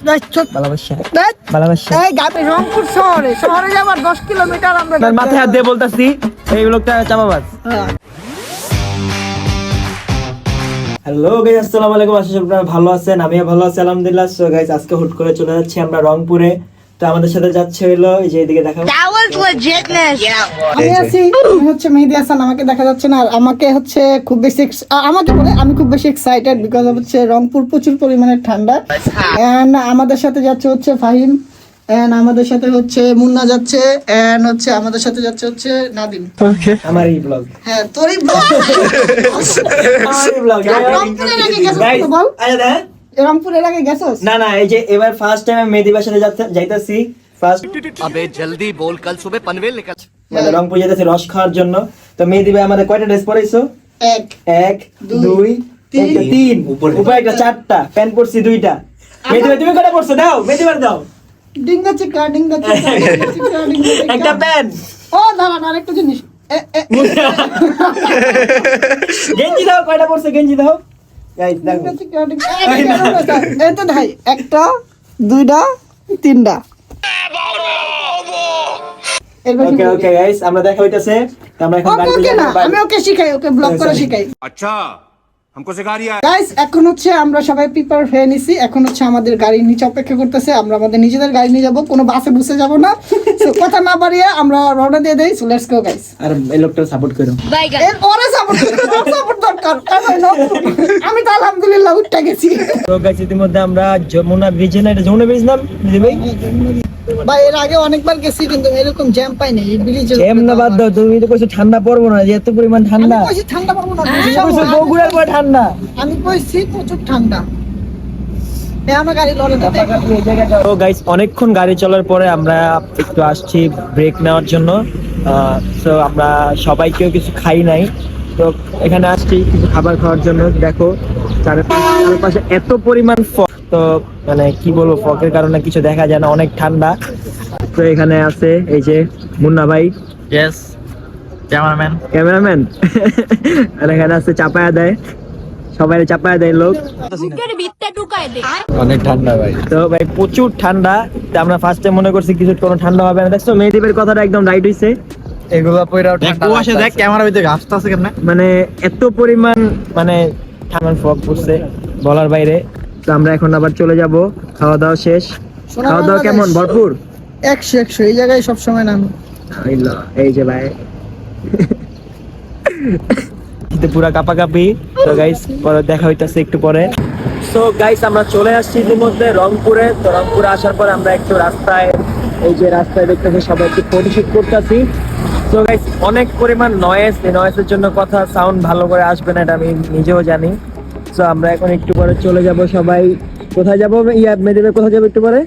ভালোবাসা ভালোবাসা রংপুর শহরে যাবার 10 কিলোমিটার আমরা মাথায় হাত দিয়ে বলতাছি এই লোকটা চাপাবাজ। হ্যালো গাইস, আসসালামু আলাইকুম। আশা করি আপনারা ভালো আছেন, আমিও ভালো আছি আলহামদুলিল্লাহ। সো গাইস, আজকে হুট করে চলে যাচ্ছি আমরা রংপুরে। তো আমাদের সাথে যাচ্ছে হলো এই যে এদিকে দেখাবো, আমি আছি, আমি হচ্ছে মেহেদী হাসান। আমাকে দেখা যাচ্ছে না, আর আমাকে হচ্ছে খুব বেশি আমাকে বলে আমি খুব বেশি এক্সাইটেড বিকজ হচ্ছে রংপুর প্রচুর পরিমাণে ঠান্ডা। এন্ড আমাদের সাথে যাচ্ছে হচ্ছে ফাহিম, এন্ড আমাদের সাথে হচ্ছে মুন্না যাচ্ছে, এন্ড হচ্ছে আমাদের সাথে যাচ্ছে হচ্ছে নাদিম। ওকে, আমার এই ব্লগ, হ্যাঁ তোরই ব্লগ, আমার এই ব্লগ রংপুরে লাগে গেছস তো বল। রংপুরের আগে গেছস? না না, এই যে এবার ফার্স্ট টাইম আমি মেহেদী ভাইয়ের সাথে যাইতাছি ফার্স্ট। अबे जल्दी बोल, कल सुबह पनवेल निकल। মানে রংপুর যাইতাছি রস খাওয়ার জন্য। তো মেহেদী ভাই আমাদের কয়টা ড্রেস পরাইছো? এক দুই তিন, উপরে একটা চারটা, প্যান্ট পরছি দুইটা। মেহেদী ভাই তুমি কয়টা পরছো? দাও মেহেদী ভাই দাও। ডিঙ্গা চিকা একটা প্যান্ট। ও দাঁড়া আরেকটা জিনিস, গেঞ্জি দাও, কয়টা পরছো গেঞ্জি দাও। গাইস দেখো, এই তো ভাই একটা দুইটা তিনটা। ওকে ওকে গাইস, আমরা দেখা হইতাছে। আমরা এখন গাড়িতে ওকে না, যাবো। আমি ওকে শিখাই, ওকে ব্লগ করা শিখাই। अच्छा हमको सिखा रिया है। গাইস এখন হচ্ছে আমরা সবাই প্রিপেয়ার হয়ে নিছি। এখন হচ্ছে আমাদের গাড়ি নিচে অপেক্ষা করতেছে। আমরা আমাদের নিজেদের গাড়ি নিয়ে যাব, কোনো বাসে বসে যাব না। So, কথা না বাড়িয়ে আমরা রওনা দিয়ে দেই। So let's go guys. আর এই লোকটার সাপোর্ট করো। এর পরে সাপোর্ট দরকার। আমি তো আলহামদুলিল্লাহ উঠে গেছি। তো গাইস, ইতিমধ্যে আমরা যমুনা ব্রিজে, না এটা যমুনা ব্রিজ নাম দিদি ভাই? ভাই এর আগে অনেকবার গেছি কিন্তু এরকম জ্যাম পাই নাই এই ব্রিজে। জ্যাম না বাদ দাও, তুমি তো কইছো ঠান্ডা পড়বো না, যে এত পরিমাণ ঠান্ডা। আমি কইছি ঠান্ডা পাবো না, তুমি কইছো বগুড়ার পরে ঠান্ডা। আমি কইছি প্রচুর ঠান্ডা। আমরা গাড়ি লড়ে না। তো গাইস, অনেকক্ষণ গাড়ি চলার পরে আমরা একটু আসছি ব্রেক নেওয়ার জন্য। তো আমরা সবাই কেউ কিছু খাই নাই, তো এখানে আসছি কিছু খাবার খাওয়ার জন্য। দেখো চারপাশে এত পরিমাণ ফগ, তো মানে কি বলবো, ফগের কারণে কিছু দেখা যায় না, অনেক ঠান্ডা। তো এখানে আছে এই যে মুন্না ভাই, यस ক্যামেরাম্যান আর এখানে আছে চাপায়া দেয়, সবাই চাপায়া দেয় লোক। অনেক ঠান্ডা ভাই। তো ভাই প্রচুর ঠান্ডা। তো আমরা ফার্স্ট টাইম মনে করছি কিছু কোনো ঠান্ডা হবে না। দেখছো মেহেদীপের কথাটা একদম রাইট হইছে। এগুলা পয়রাও ঠান্ডা কুয়াশা দেখ, ক্যামেরা ভিতরে আসতে আছে কেমনে, মানে এত পরিমাণ মানে ঠান্ডার ফগ পড়ছে বলার বাইরে। তো আমরা এখন আবার চলে যাব, খাওয়া দাওয়া শেষ। খাওয়া দাওয়া কেমন? ভরপুর 100 এই জায়গায় সব সময় না। এই যে ভাই পুরা কাপাকাপি। তো গাইস পরে দেখা হইতাছে একটু পরে। সো গাইস, আমরা চলে আসছি ইতিমধ্যে রংপুরে। তো রংপুরে আসার পর আমরা একটু রাস্তায়, এই যে রাস্তায় দেখতেছি সবাই একটু ফটোশুট করতেছি। তো গাইস অনেক পরিমাণ নয়েজ, এই নয়েজের জন্য কথা সাউন্ড ভালো করে আসবে না, এটা আমি নিজেও জানি। তো আমরা এখন একটু পরে চলে যাব সবাই। কোথায় যাবো মেদিনীপুরে, কোথায় যাবো একটু পরে?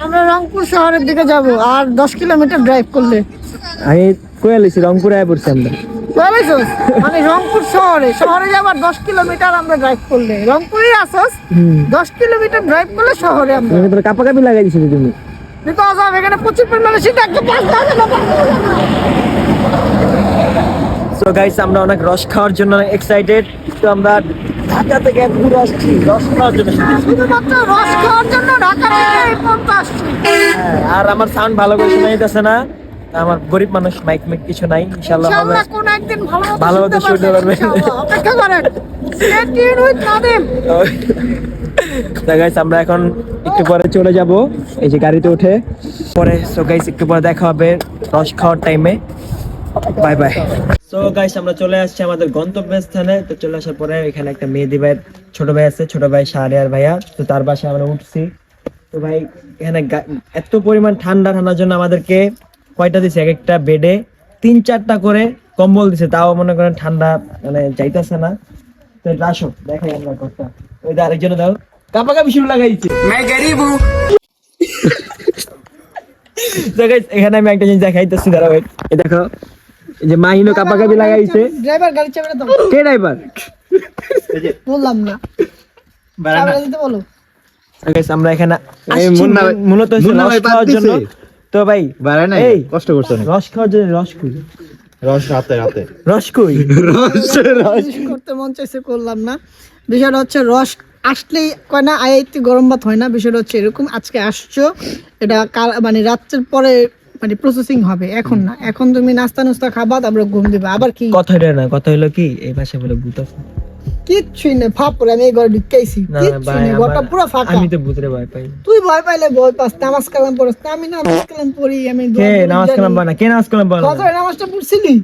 আমরা রংপুর শহরের দিকে যাব, আর 10 কিলোমিটার ড্রাইভ করলে। আমি কয়ে লিছি রংপুরে আয় পড়ছি আমরা। মানে রংপুর শহরে যাবার 10 কিলোমিটার আমরা ড্রাইভ করলে। রংপুরে আসস 10 কিলোমিটার ড্রাইভ করলে শহরে আমরা। তুমি তো কাপাকাপি লাগাই দিছো তুমি। বিকজ অফ এখানে প্রচুর পরিমাণে শীত, একটা পাঁচ দাঁড়াবে না। সো গাইস, আমরা অনেক রস খাওয়ার জন্য এক্সাইটেড। তো আমরা ঢাকা থেকে পুরো আসছি রস খাওয়ার জন্য, শুধুমাত্র রস খাওয়ার জন্য ঢাকা থেকে এই পর্যন্ত আসছি। আর আমার সাউন্ড ভালো করে শোনা যাইতেছে না, আমার গরিব মানুষ, মাইক কিছু নাই। ইনশাআল্লাহ হবে, ইনশাআল্লাহ কোন একদিন ভালো মতো শুনতে পারবেন। অপেক্ষা করেন। Stay tuned with Nadim. তো গাইস, আমরা এখন একটু পরে চলে যাব এই যে গাড়িতে উঠে পরে। সো গাইস, একটু পরে দেখা হবে রস খাওয়ার টাইমে। Bye bye. সো গাইস, আমরা চলে আসছি আমাদের গন্তব্যস্থানে। তো চলে আসার পরে এখানে একটা মেহেদী ভাইয়ের ছোট ভাই আছে, ছোট ভাই শাহরিয়ার ভাইয়া। তো তার বাসায় আমরা উঠছি। তো ভাই এখানে এত পরিমাণ ঠান্ডার জন্য আমাদেরকে কয়টা দিছে, এক একটা বেডে 3-4টা করে কম্বল দিছে, তাও মনে করেন ঠান্ডা মানে যাইতেছে না। তো এটা আসো দেখাই আমরা কথা। ওই যে আরেকজন দাও, কাপাকাপি শুরু লাগাইছে। এখানে আমি একটা জিনিস দেখাইতেছি, দাঁড়াও। এই দেখো, এই যে মাহিনো কাপাকাপি লাগাইছে। ড্রাইভার গাড়ি চাবিটা দাও। কে ড্রাইভার? বললাম না, চাবিটা দিতে বলো। আমরা এখানে মূলত রস খাওয়ার জন্য। তো ভাই এই কষ্ট করছো না, রস খাওয়ার জন্য। রস কই? রস রাতে রস কই? রস করতে মন চাইছে, করলাম না। বিষয়টা হচ্ছে রস আসলেই কয় না আইতে গরম ভাত হয় না, বিষয়টা হচ্ছে এরকম। আজকে আসছো, এটা মানে রাত্রের পরে মানে প্রসেসিং হবে, এখন না। এখন তুমি নাস্তা নুস্তা খাবা, তারপরে ঘুম দিবা। আবার কি কথা না, কথা হলো কি এই ভাষা বলে ভূত আছে। কিচ্ছুই না, ফাঁপ করে আমি এই ঘরে ঢুকাইছি, না কিচ্ছুই ভাই, না, ঘরটা পুরো ফাঁকা। আমি তো ভূতরে ভয় পাই। তুই ভয় পাইলে ভয় পাস, নামাজ কালাম পড়স না? আমি নামাজ কালাম পড়ি, আমি কে নামাজ কালাম পড়ে না? কে নামাজ কালাম পড়ে না? ফজরের নামাজটা পড়ছিলি?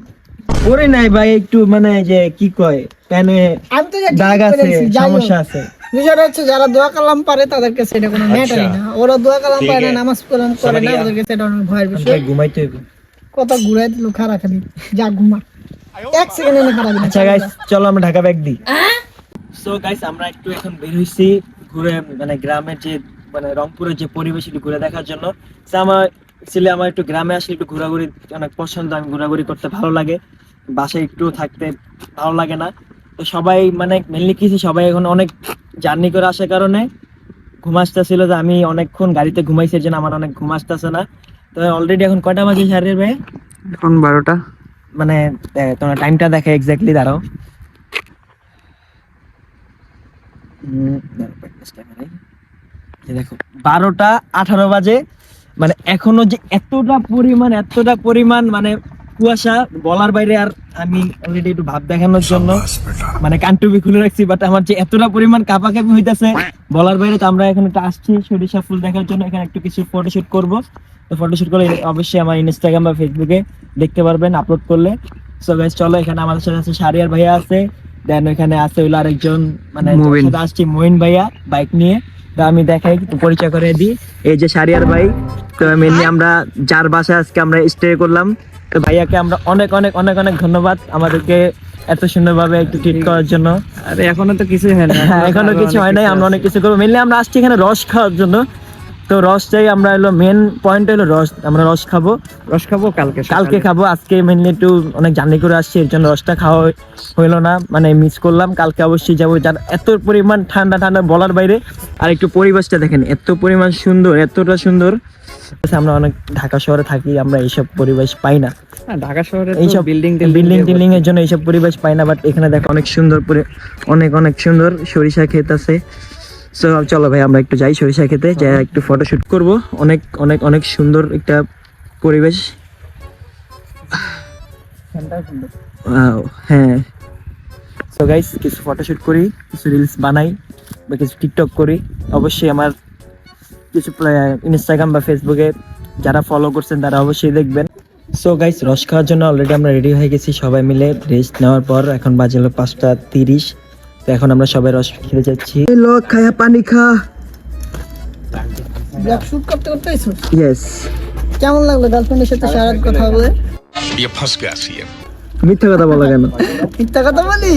পড়ে নাই ভাই, একটু মানে যে কি কয় কানে আমি তো যা দাগ ঠিক আছে, করেছি, যাই হোক। সমস্যা আছে। বিষয়টা হচ্ছে যারা দোয়া কালাম পারে তাদের কাছে এটা কোনো ম্যাটারই না। ওরা দোয়া কালাম পারে না, নামাজ কালাম করে না, ওদের কাছে এটা অনেক ভয়ের বিষয়। ভাই ঘুমাইতে হইব। কত ঘুরাই দিল খারা খালি, যা ঘুমা, এক সেকেন্ডে না খারাপ। আচ্ছা গাইস, চলো আমরা ঢাকা ব্যাগ দিই। সো গাইস, আমরা একটু এখন বের হইছি ঘুরে, মানে গ্রামের যে মানে রংপুরের যে পরিবেশ একটু ঘুরে দেখার জন্য। So আমার একটু গ্রামে আসলে একটু ঘোরাঘুরি অনেক পছন্দ, আমি ঘোরাঘুরি করতে ভালো লাগে, বাসায় একটু থাকতে ভালো লাগে না। তো সবাই মানে মেনলি কিছু সবাই এখন অনেক জার্নি করে আসার কারণে ঘুম আসতেছিল, যে আমি অনেকক্ষণ গাড়িতে ঘুমাইছি, এর জন্য আমার অনেক ঘুম আসতেছে না। তো অলরেডি এখন কয়টা বাজে শাহরিয়ার ভাই? এখন 12টা। মানে তোমার টাইমটা দেখে এক্স্যাক্টলি, দাঁড়াও। দেখো 12:18 বাজে। মানে এখনো যে এতটা পরিমাণ মানে কুয়াশা বলার বাইরে। আর আমি অলরেডি একটু ভাব দেখানোর জন্য মানে কানটুবি খুলে রাখছি, বাট আমার যে এতটা পরিমাণ কাঁপাকাঁপি হইতেছে বলার বাইরে। তো আমরা এখন একটু আসছি সরিষা ফুল দেখার জন্য, এখানে একটু কিছু ফটোশুট করব। তো ফটোশুট করলে অবশ্যই আমার ইনস্টাগ্রাম বা ফেসবুকে দেখতে পারবেন আপলোড করলে। সো গাইস চলো, এখানে আমাদের সাথে আছে শাহরিয়ার ভাইয়া আছে, দেন ওখানে আছে হইলো আরেকজন মানে মুবিন। সাথে আসছি মইন ভাইয়া বাইক নিয়ে। তো আমি দেখাই, পরিচয় করে দিই, এই যে শাহরিয়ার ভাই। তো মেনলি আমরা যার বাসায় আজকে আমরা স্টে করলাম, তো ভাইয়াকে আমরা অনেক অনেক অনেক অনেক ধন্যবাদ আমাদেরকে এত সুন্দরভাবে একটু ট্রিট করার জন্য। আরে এখনো তো কিছুই হয় না, এখনো কিছু হয় নাই, আমরা অনেক কিছু করবো। মেনলি আমরা আসছি এখানে রস খাওয়ার জন্য। তো রস চাই আমরা, হলো মেন পয়েন্ট হলো রস। আমরা রস খাবো কালকে খাবো, আজকে মেনলি একটু অনেক জার্নি করে আসছি, এর জন্য রসটা খাওয়া হইলো না, মানে মিস করলাম। কালকে অবশ্যই যাবো। যার এত পরিমাণ ঠান্ডা বলার বাইরে। আর একটু পরিবেশটা দেখেন, এত পরিমাণ সুন্দর, এতটা সুন্দর। আমরা অনেক ঢাকা শহরে থাকি, আমরা এইসব পরিবেশ পাই না। ঢাকা শহরে এইসব বিল্ডিং এর জন্য এইসব পরিবেশ পাই না, বাট এখানে দেখো অনেক সুন্দর অনেক অনেক সুন্দর সরিষা ক্ষেত আছে। সো চলো ভাই, আমরা একটু যাই সরিষা খেতে, যা একটু ফটোশুট করব। অনেক অনেক অনেক সুন্দর একটা পরিবেশ। হ্যাঁ, সো গাইস, কিছু ফটোশুট করি, কিছু রিলস বানাই বা কিছু টিকটক করি। অবশ্যই আমার কিছু ইনস্টাগ্রাম বা ফেসবুকে যারা ফলো করছেন তারা অবশ্যই দেখবেন। সো গাইস, রস খাওয়ার জন্য অলরেডি আমরা রেডি হয়ে গেছি সবাই মিলে। রেস্ট নেওয়ার পর এখন বাজে হলো 5:30। তো এখন আমরা সবাই রস খেতে যাচ্ছি। লোক খায়া পানি খা। ব্লগ শুট করতে করতে এসো। ইয়েস। কেমন লাগলো গার্লফ্রেন্ডের সাথে সারা রাত কথা বলে? ये फंस गया सीएम। মিথ্যা কথা বলো কেন? মিথ্যা কথা বলি?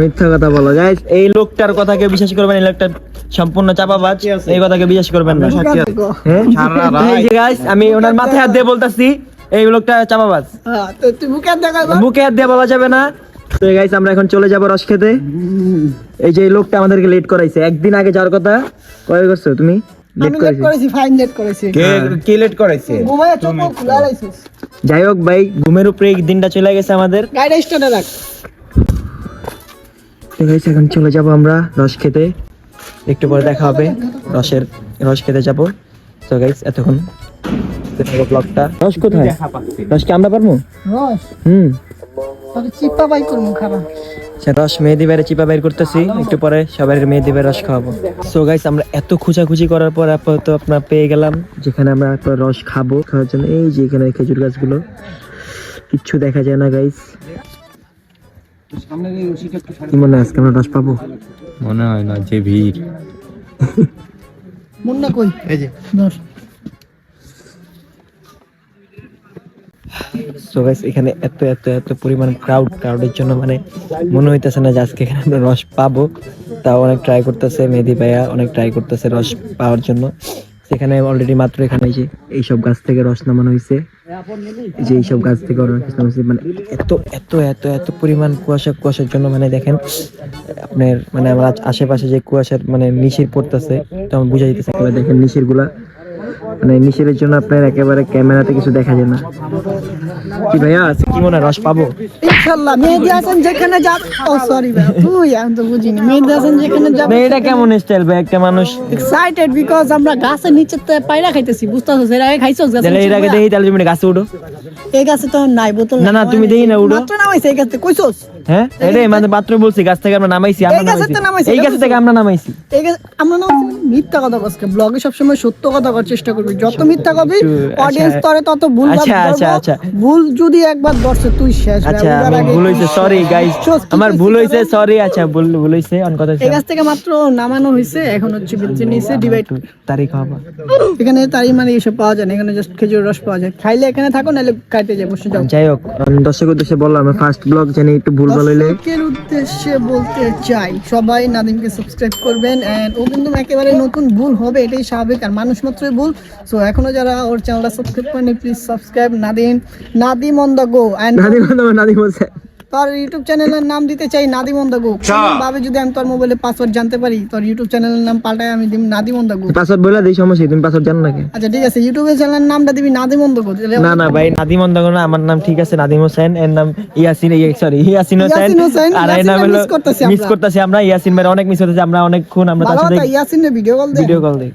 মিথ্যা কথা বলো গাইস। এই লোকটার কথা কেউ বিশ্বাস করবেন, এই লোকটা সম্পূর্ণ চাপাবাজ, এই কথাকে বিশ্বাস করবেন না। হ্যাঁ? এই যে গাইস, আমি ওনার মাথায় হাত দিয়ে বলতাছি, এই লোকটা চাপাবাজ। হ্যাঁ, তো তুই মুখে হাত দেখা মুখে হাত দিয়ে বলা যাবে না। তো গাইস, আমরা এখন চলে যাব রস খেতে। এই যে এই লোকটা আমাদেরকে লেট করাইছে, একদিন আগে যাওয়ার কথা। কয় করছো তুমি? লেট আমি লেট করেছি, ফাইন লেট করেছি। কে লেট করাইছে? ঘুমায় চোখ খুলে আলাইছিস। যাই হোক ভাই, ঘুমের উপরে এই দিনটা চলে গেছে আমাদের। গাড়ি স্টার্টে রাখ। তো গাইস, এখন চলে যাব আমরা রস খেতে, একটু পরে দেখা হবে। রস খেতে যাব। তো গাইস, এতক্ষণ ব্লগটা। রস কোথায়? রস কি আমরা পারবো? রস তোকে চিপা বাই করবো, খারাপ। রস মেহেদি বাইরে চিপা বাইর করতেছি, একটু পরে সবাই মেহেদি বাইরে রস খাওয়াবো। সো গাইস, আমরা এত খোঁজাখুঁজি করার পর আপাতত আপনার পেয়ে গেলাম যেখানে আমরা একটা রস খাবো। খাওয়ার জন্য এই যে এখানে খেজুর গাছগুলো, কিচ্ছু দেখা যায় না গাইস। কি মনে হয় আজকে আমরা রস পাবো? মনে হয় না, যে ভিড়। মুন্না কই? এই যে রস। সো গাইস, এখানে এত এত এত পরিমাণ ক্রাউডের জন্য মানে মনে হইতেছে না যে আজকে এখানে আমরা রস পাবো। তাও অনেক ট্রাই করতেছে মেহেদি ভাইয়া, অনেক ট্রাই করতেছে রস পাওয়ার জন্য। সেখানে অলরেডি মাত্র এখানে যে এইসব গাছ থেকে রস নামানো হয়েছে, এই যে এইসব গাছ থেকে রস নামানো হয়েছে। মানে এত এত এত এত পরিমাণ কুয়াশার জন্য মানে দেখেন আপনার, মানে আমার আশেপাশে যে কুয়াশার মানে নিশির পড়তেছে, তো আমার বুঝা যেতেছে। দেখেন নিশির গুলা, মানে নিশিরের জন্য আপনার একেবারে ক্যামেরাতে কিছু দেখা যায় না। কি ভাইয়া কি মনে হয় রস পাবো? ইনশাআল্লাহ মেহেদী হাসান যেখানে যাবে, ও সরি ভাই তুই আমি তো বুঝিনি, মেহেদী হাসান যেখানে যাবে না এটা কেমন স্টাইল ভাই একটা মানুষ? এক্সাইটেড বিকজ আমরা গাছের নিচে তো পায়রা খাইতেছি, বুঝতেছস? এর আগে খাইছস গাছের তাহলে এর আগে দেখি তাহলে তুমি গাছে উঠো। এই গাছে তো নাই বোতল। না, তুমি দেখি না উঠো। মাত্র নামাইছে এই গাছে, কইছস? হ্যাঁ এটা মানে মাত্র বলছি গাছ থেকে আমরা নামাইছি, এই গাছে তো নামাইছি, এই গাছ থেকে আমরা নামাইছি। এই গাছে আমরা নামাইছি। মিথ্যা কথা বলছ, ব্লগে সবসময় সত্য কথা করার চেষ্টা করবি, যত মিথ্যা কবি অডিয়েন্স তরে তত ভুল ভাব ধরবো। ভুল যদি একবার ধরছে তুই শেষ। আচ্ছা ভুল হইছে, সরি গাইস, আমার ভুল হইছে, সরি। আচ্ছা ভুল হইছে অন কথা। এই গাছ থেকে মাত্র নামানো হইছে, এখন হচ্ছে বেঁচে নিছে ডিভাইড তারিখ হবে। এখানে তারি মানে এসব পাওয়া যায় না, এখানে জাস্ট খেজুর রস পাওয়া যায়। খাইলে এখানে থাকো, নাহলে কাটে যায়, বসে যাও। যাই হোক দর্শকের উদ্দেশ্যে বললাম ফার্স্ট ব্লগ জানি একটু ভুল ভাল হইলে দর্শকের উদ্দেশ্যে বলতে চাই সবাই নাদিমকে সাবস্ক্রাইব করবেন। এন্ড ও কিন্তু একেবারে নতুন, ভুল হবে এটাই স্বাভাবিক, আর মানুষ মাত্রই ভুল। সো এখনো যারা ওর চ্যানেলটা সাবস্ক্রাইব করেনি please subscribe. Nadim on the go. And Nadim বলছে তোর ইউটিউব চ্যানেলের নাম দিতে চাই নাদিম অন দ্য গো। ভাবে যদি আমি তোর মোবাইলে পাসওয়ার্ড জানতে পারি, তোর ইউটিউব চ্যানেলের নাম পাল্টাই আমি দিম Nadim on the go. Password বলে দেই, সমস্যা তুমি পাসওয়ার্ড জানো নাকি? আচ্ছা ঠিক আছে, ইউটিউবের চ্যানেলের নামটা দিবি নাদিম অন দ্য গো। না না ভাই নাদিম অন দ্য গো না, আমার নাম ঠিক আছে নাদিম হোসেন, এর নাম ইয়াসিন, সরি ইয়াসিন হোসেন। আর এর নাম হলো মিস করতেছি আমরা, ইয়াসিন ভাই অনেক মিস হতেছে, আমরা অনেকক্ষণ আমরা তার সাথে ইয়াসিনের ভিডিও কল দেই।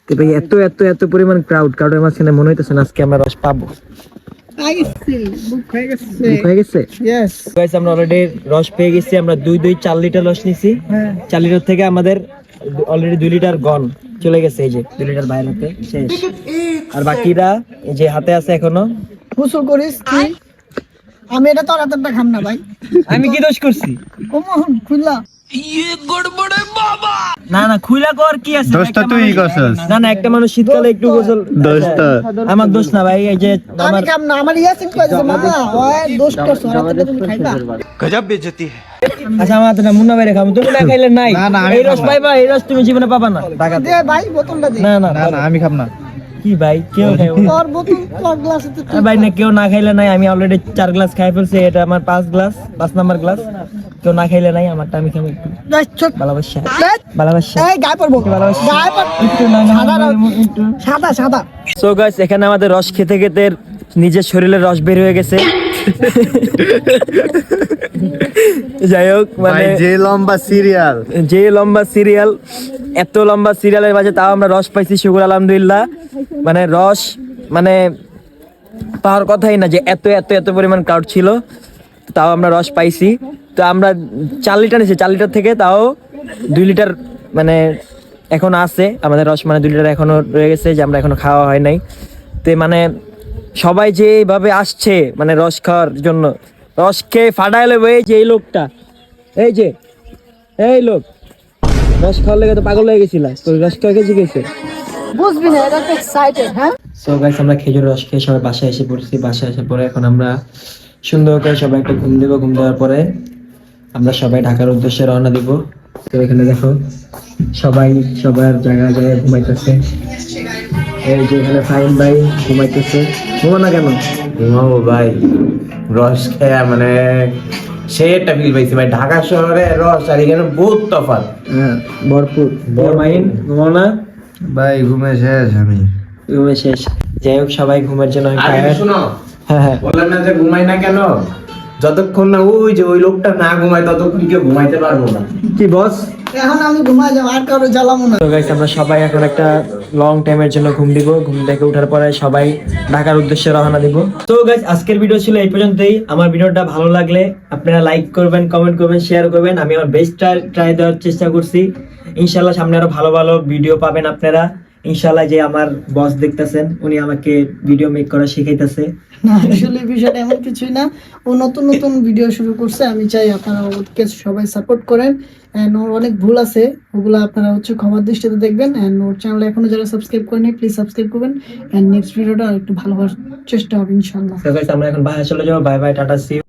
তো ভাই এত এত এত পরিমাণ ক্রাউডের মাঝখানে মনে হইতেছে না আজকে আমরা রস পাবো। হয়ে গেছে গাইস, আমরা অলরেডি রস পেয়ে গেছি। আমরা 4 লিটার রস নিছি। 4 লিটার থেকে আমাদের অলরেডি 2 লিটার গন চলে গেছে, এই যে 2 লিটার বাইরেতে শেষ। আর বাকিরা এই যে হাতে আছে এখনো। গোসল করিস তুই? আমি এটা তোর হাতেরটা খাম না ভাই। আমি কি দোষ করছি? কমন খুললা না না খুইলা কর কি আছে? দোষটা তুই করছস। না না একটা মানুষ শীতকালে একটু গোসল, দোষটা আমার দোষ না ভাই। এই যে আমি খাম না, আমার ইয়াসিন কইছে মামা ওই দোষ করছ, হাতেরটা তুমি খাইবা। गजब बेइज्जती है। আচ্ছা আমার হাতে না, মুন্না ভাই খাবো, তুমি না খাইলে নাই। না, না, আমি এই রস পাইবা, এই রস তুমি জীবনে পাবা না। দে ভাই বোতলটা দে। না না না না আমি খাব না। কি ভাই কেউ খাইবো না। তোর বোতল তোর গ্লাসে তো আর ভাই না কেউ না খাইলে নাই, আমি অলরেডি 4 গ্লাস খাই ফেলছি, এটা আমার 5 গ্লাস, 5 নাম্বার গ্লাস। কেউ না খাইলে নাই, আমারটা আমি খাবো একটু। ভালোবাসা ভালোবাসা এই গায়ে পড়বো, গায়ে পড়। একটু না একটু। সাদা সাদা। সো গাইস এখানে আমাদের রস খেতে খেতে নিজের শরীরের রস বের হয়ে গেছে। যাই হোক মানে যে লম্বা সিরিয়াল, এত লম্বা সিরিয়ালের মাঝে তাও আমরা রস পাইছি, শুকর আলহামদুলিল্লাহ। মানে রস মানে পাওয়ার কথাই না যে এত এত এত পরিমাণ ক্রাউড ছিল, তাও আমরা রস পাইছি। তো আমরা 4 লিটার নিয়েছি, 4 লিটার থেকে তাও 2 লিটার মানে এখন আছে আমাদের রস, মানে 2 লিটার এখনো রয়ে গেছে, যে আমরা এখনো খাওয়া হয় নাই। তো মানে সবাই যেভাবে আসছে মানে রস খাওয়ার জন্য, রস খেয়ে ফাটাই লেবে। এই যে এই লোকটা, এই লোক রস খাওয়ার লেগে তো পাগল হয়ে গেছিল, রস খাওয়া গেছে গেছে বুঝবি না, এটা এক্সাইটেড। হ্যাঁ সো গাইস আমরা খেজুর রস খেয়ে সবাই বাসায় এসে পড়ছি। বাসায় এসে পরে এখন আমরা সুন্দর করে সবাই একটা ঘুম দেবো। ঘুম দেওয়ার পরে আমরা সবাই ঢাকার উদ্দেশ্যে রওনা দিব। তো এখানে দেখো সবাই সবার জায়গায় জায়গায় ঘুমাইতেছে। এই যে এখানে ফাইন ভাই ঘুমাইতেছে। ঘুমো না কেন? ঘুমাবো ভাই, রস খেয়া মানে সে একটা ফিল পাইছি ভাই। ঢাকা শহরে রস আর এখানে বহুত তফাৎ। হ্যাঁ ভরপুর। মাইন ঘুমাও না ভাই? ঘুমে শেষ আমি। ঘুমে শেষ। যাই হোক সবাই ঘুমের জন্য আর শুনো, হ্যাঁ বললাম না যে ঘুমাই না কেন, যতক্ষণ না ওই যে ওই লোকটা না ঘুমায় ততক্ষণ কেউ ঘুমাইতে পারবো না। কি বস? এখন আমি ঘুমাই যাব, আর কারো জ্বালাবো না। তো গাইস আমরা সবাই এখন একটা লং টাইমের জন্য ঘুম দিব। ঘুম থেকে ওঠার পরে সবাই ঢাকার উদ্দেশ্যে রওনা দিব। তো গাইস আজকের ভিডিও ছিল এই পর্যন্তই। আমার ভিডিওটা ভালো লাগলে আপনারা লাইক করবেন, কমেন্ট করবেন, শেয়ার করবেন। আমি আমার বেস্ট ট্রাই দেওয়ার চেষ্টা করছি। ইনশাআল্লাহ সামনে আরো ভালো ভালো ভিডিও পাবেন আপনারা। ইনশাআল্লাহ যে আমার বস দেখতেছেন উনি আমাকে ভিডিও মেক করা শিখাইতেছে। না আসলে বিষয়টা এমন কিছুই না, ও নতুন নতুন ভিডিও শুরু করছে। আমি চাই আপনারা ওকে সবাই সাপোর্ট করেন। এন্ড ওর অনেক ভুল আছে, ওগুলো আপনারা হচ্ছে ক্ষমার দৃষ্টিতে দেখবেন। এন্ড ওর চ্যানেল এখনো যারা সাবস্ক্রাইব করেনি প্লিজ সাবস্ক্রাইব করবেন। এন্ড নেক্সট ভিডিওটা একটু ভালো হওয়ার চেষ্টা হবে ইনশাআল্লাহ। তো গাইস আমরা এখন বাইরে চলে যাবো। Bye bye, tata, see you.